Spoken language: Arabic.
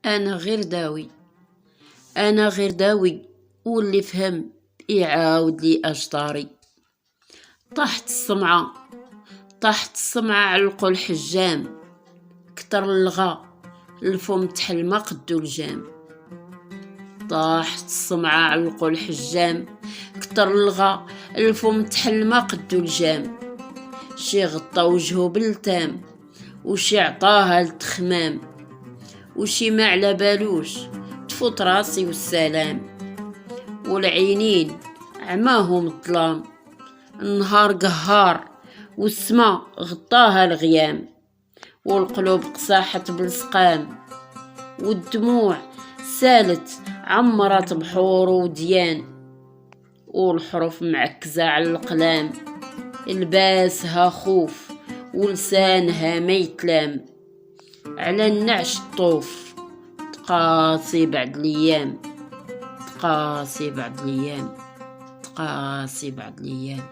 أنا غير داوي، أنا غير داوي، واللي فهم يعاود لي أجداري. طاحت السمعة، طاحت السمعة علقو الحجام، كتر اللغا الفم تحل قدو الجام. طاحت السمعة علقو الحجام، كتر اللغا الفم تحل قدو الجام. شي غطى وجهو بالتام، وشي عطاها لتخمام، وشي ما على بالوش تفوت راسي والسلام. والعينين عماهم الظلام، النهار قهار والسما غطاها الغيام. والقلوب قصاحت بالسقام، والدموع سالت عمرت بحور وديان. والحروف معكزة على القلام، لباسها خوف ولسانها ما يتلام. على النعش الطوف تقاسي بعد الايام، تقاسي بعد الايام، تقاسي بعد الايام.